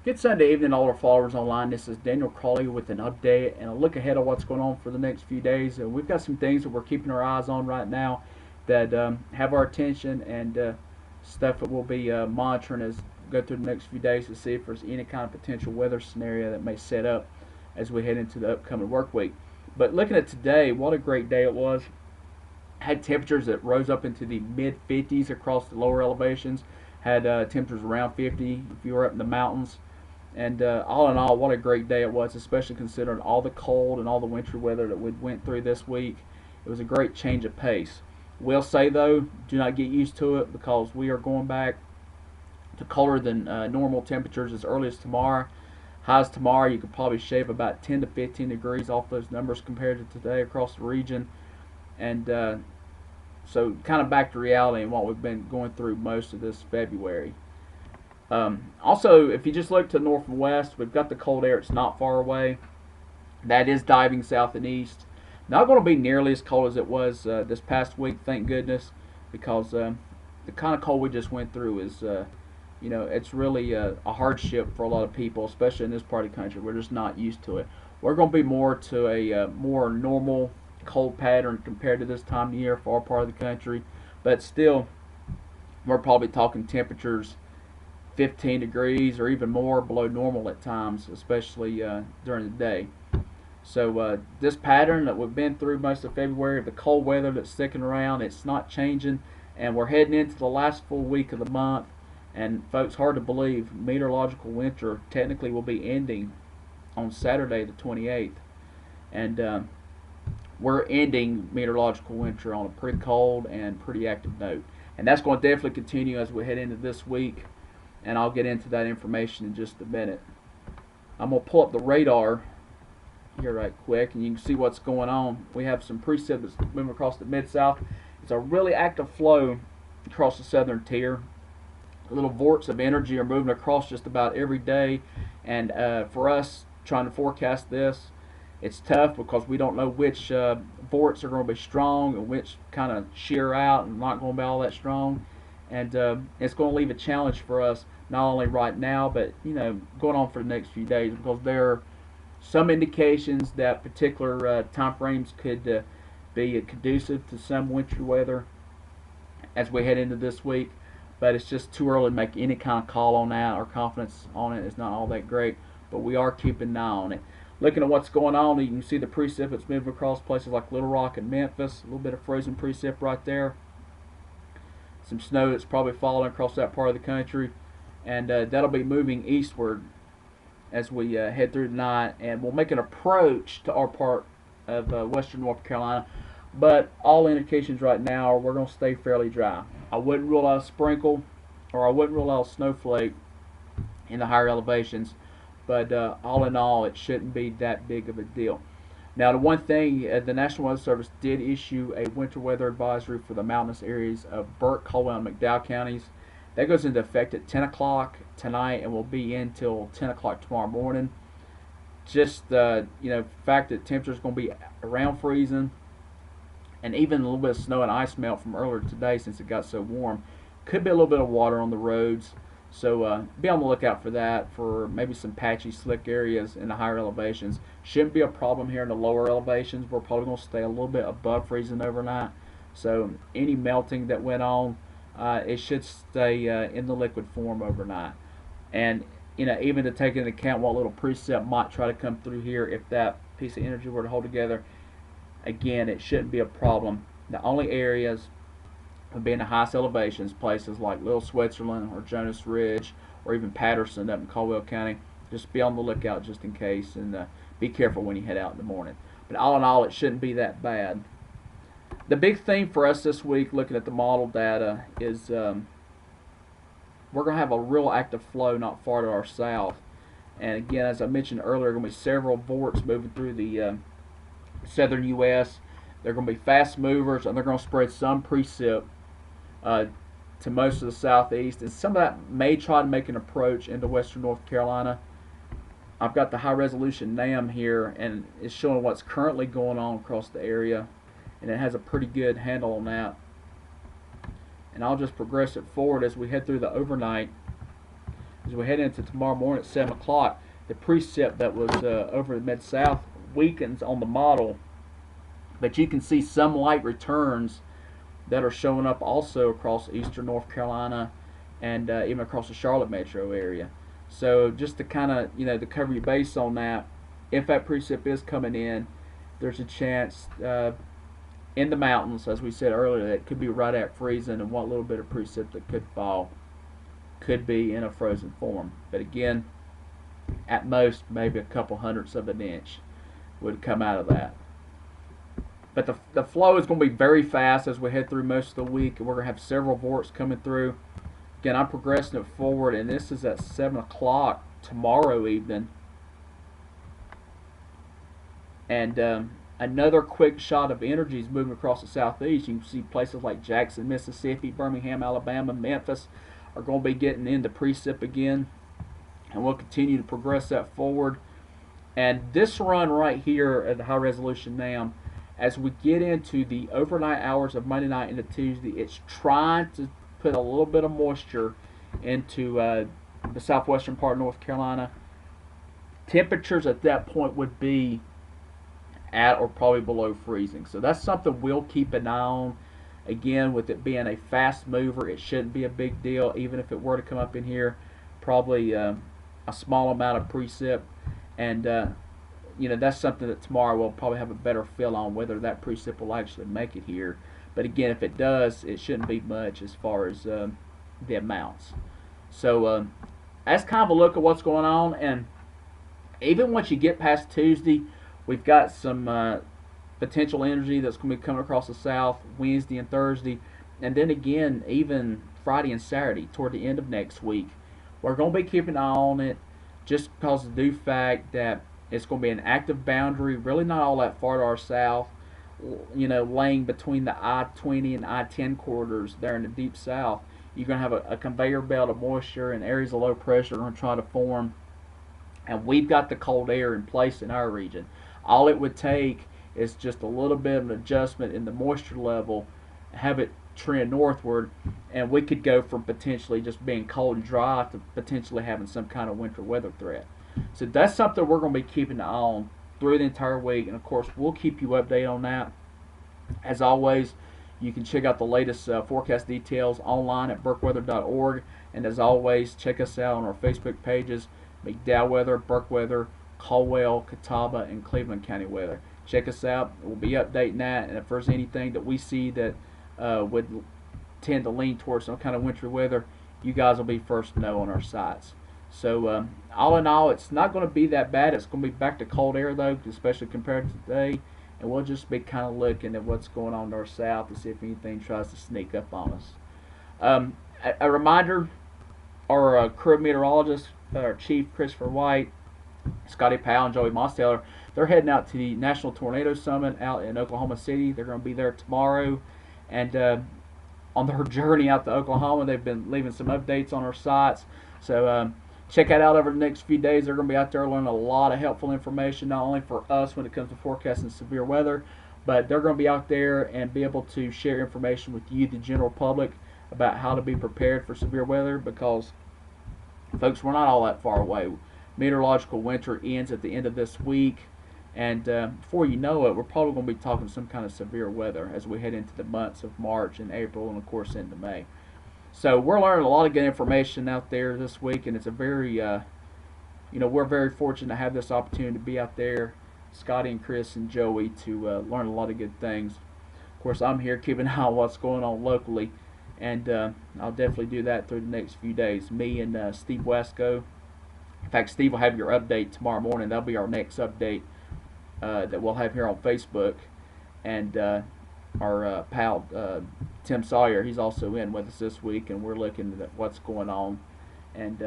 Good Sunday evening, all our followers online. This is Daniel Crawley with an update and a look ahead of what's going on for the next few days. We've got some things that we're keeping our eyes on right now that have our attention and stuff that we'll be monitoring as we go through the next few days to see if there's any kind of potential weather scenario that may set up as we head into the upcoming work week. But looking at today, what a great day it was. Had temperatures that rose up into the mid 50s across the lower elevations. Had temperatures around 50 if you were up in the mountains. And all in all, what a great day it was, especially considering all the cold and all the winter weather that we went through this week. It was a great change of pace. Will say, though, do not get used to it because we are going back to colder than normal temperatures as early as tomorrow. Highs tomorrow, you could probably shave about 10 to 15 degrees off those numbers compared to today across the region. And so kind of back to reality and what we've been going through most of this February. Also, if you just look to the north and west, we've got the cold air. It's not far away. That is diving south and east. Not going to be nearly as cold as it was this past week, thank goodness, because the kind of cold we just went through is, it's really a hardship for a lot of people, especially in this part of the country. We're just not used to it. We're going to be more to a more normal cold pattern compared to this time of year for our part of the country, but still, we're probably talking temperatures 15 degrees or even more below normal at times, especially during the day. So this pattern that we've been through most of February, the cold weather that's sticking around, it's not changing, and we're heading into the last full week of the month. And folks, hard to believe, meteorological winter technically will be ending on Saturday the 28th, and we're ending meteorological winter on a pretty cold and pretty active note, and that's going to definitely continue as we head into this week. And I'll get into that information in just a minute. I'm going to pull up the radar here right quick, and you can see what's going on. We have some precip that's moving across the Mid-South. It's a really active flow across the southern tier. Little vorts of energy are moving across just about every day, and for us trying to forecast this, it's tough because we don't know which vorts are going to be strong and which kind of shear out and not going to be all that strong. And it's going to leave a challenge for us not only right now, but going on for the next few days, because there are some indications that particular time frames could be conducive to some wintry weather as we head into this week. But it's just too early to make any kind of call on that. Our confidence on it is not all that great, but we are keeping an eye on it. Looking at what's going on, you can see the precip that's moving across places like Little Rock and Memphis. A little bit of frozen precip right there. Some snow that's probably falling across that part of the country, and that'll be moving eastward as we head through the night, and we'll make an approach to our part of western North Carolina. But all indications right now are we're going to stay fairly dry. I wouldn't rule out a sprinkle, or I wouldn't rule out a snowflake in the higher elevations, but all in all, it shouldn't be that big of a deal. Now, the one thing, the National Weather Service did issue a winter weather advisory for the mountainous areas of Burke, Caldwell, and McDowell counties. That goes into effect at 10 o'clock tonight and will be in till 10 o'clock tomorrow morning. Just, the fact that temperatures going to be around freezing, and even a little bit of snow and ice melt from earlier today since it got so warm. Could be a little bit of water on the roads. So be on the lookout for that, for maybe some patchy, slick areas in the higher elevations. Shouldn't be a problem here in the lower elevations. We're probably going to stay a little bit above freezing overnight. So any melting that went on, it should stay in the liquid form overnight. And even to take into account what little precip might try to come through here, if that piece of energy were to hold together, again, it shouldn't be a problem. The only areas would be in the highest elevations, places like Little Switzerland or Jonas Ridge or even Patterson up in Caldwell County. Just be on the lookout just in case, and be careful when you head out in the morning. But all in all, it shouldn't be that bad. The big theme for us this week, looking at the model data, is we're going to have a real active flow not far to our south. And again, as I mentioned earlier, there are going to be several vorts moving through the southern U.S. They're going to be fast movers, and they're going to spread some precip to most of the southeast, and some of that may try to make an approach into western North Carolina. I've got the high resolution NAM here, and it's showing what's currently going on across the area, and it has a pretty good handle on that. And I'll just progress it forward as we head through the overnight. as we head into tomorrow morning at 7 o'clock, the precip that was over the Mid-South weakens on the model, but you can see some light returns that are showing up also across eastern North Carolina and even across the Charlotte metro area. So just to kind of, to cover your base on that, if that precip is coming in, there's a chance in the mountains, as we said earlier, that it could be right at freezing, and what little bit of precip that could fall could be in a frozen form. But again, at most, maybe a couple hundredths of an inch would come out of that. But the flow is going to be very fast as we head through most of the week, and we're going to have several vorts coming through. Again, I'm progressing it forward, and this is at 7 o'clock tomorrow evening. And another quick shot of energy is moving across the southeast. You can see places like Jackson, Mississippi, Birmingham, Alabama, Memphis are going to be getting into precip again. And we'll continue to progress that forward. And this run right here at the high resolution now, as we get into the overnight hours of Monday night into Tuesday, it's trying to put a little bit of moisture into the southwestern part of North Carolina. Temperatures at that point would be at or probably below freezing. So that's something we'll keep an eye on. Again, with it being a fast mover, it shouldn't be a big deal. Even if it were to come up in here, probably a small amount of precip. And that's something that tomorrow we'll probably have a better feel on whether that precip will actually make it here. But again, if it does, it shouldn't be much as far as the amounts. So that's kind of a look at what's going on. And even once you get past Tuesday, we've got some potential energy that's going to be coming across the south Wednesday and Thursday. And then again, even Friday and Saturday toward the end of next week. We're going to be keeping an eye on it just because of the fact that it's going to be an active boundary, really not all that far to our south, laying between the I-20 and I-10 corridors there in the deep south. You're going to have a conveyor belt of moisture, and areas of low pressure are going to try to form. And we've got the cold air in place in our region. All it would take is just a little bit of an adjustment in the moisture level, have it trend northward, and we could go from potentially just being cold and dry to potentially having some kind of winter weather threat. So that's something we're going to be keeping an eye on through the entire week, and of course we'll keep you updated on that. As always, you can check out the latest forecast details online at burkweather.org, and as always, check us out on our Facebook pages: McDowell Weather, Burke Weather, Caldwell, Catawba, and Cleveland County Weather. Check us out. We'll be updating that, and if there's anything that we see that would tend to lean towards some kind of wintry weather, you guys will be first to know on our sites. So all in all, it's not going to be that bad. It's going to be back to cold air though, especially compared to today, and we'll just be kind of looking at what's going on to our south to see if anything tries to sneak up on us. A reminder, our crew meteorologists, our chief Christopher White, Scotty Powell, and Joey Mosteller, they're heading out to the National Tornado Summit out in Oklahoma City. They're going to be there tomorrow, and on their journey out to Oklahoma, they've been leaving some updates on our sites. So check that out over the next few days. They're going to be out there learning a lot of helpful information, not only for us when it comes to forecasting severe weather, but they're going to be out there and be able to share information with you, the general public, about how to be prepared for severe weather, because, folks, we're not all that far away. Meteorological winter ends at the end of this week, and before you know it, we're probably going to be talking some kind of severe weather as we head into the months of March and April, and of course into May. So we're learning a lot of good information out there this week, and it's a very, we're very fortunate to have this opportunity to be out there, Scotty and Chris and Joey, to learn a lot of good things. Of course, I'm here keeping an eye on what's going on locally, and I'll definitely do that through the next few days. Me and Steve Wasco. In fact, Steve will have your update tomorrow morning. That'll be our next update that we'll have here on Facebook. And our pal Tim Sawyer, he's also in with us this week, and we're looking at what's going on. And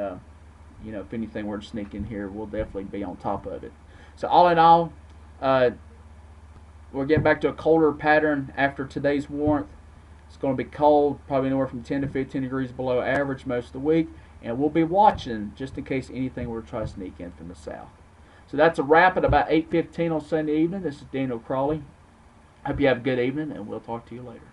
if anything were to sneak in here, we'll definitely be on top of it. So all in all, we're getting back to a colder pattern after today's warmth. It's going to be cold, probably anywhere from 10 to 15 degrees below average most of the week. And we'll be watching just in case anything were to try to sneak in from the south. So that's a wrap at about 8:15 on Sunday evening. This is Daniel Crawley. Hope you have a good evening, and we'll talk to you later.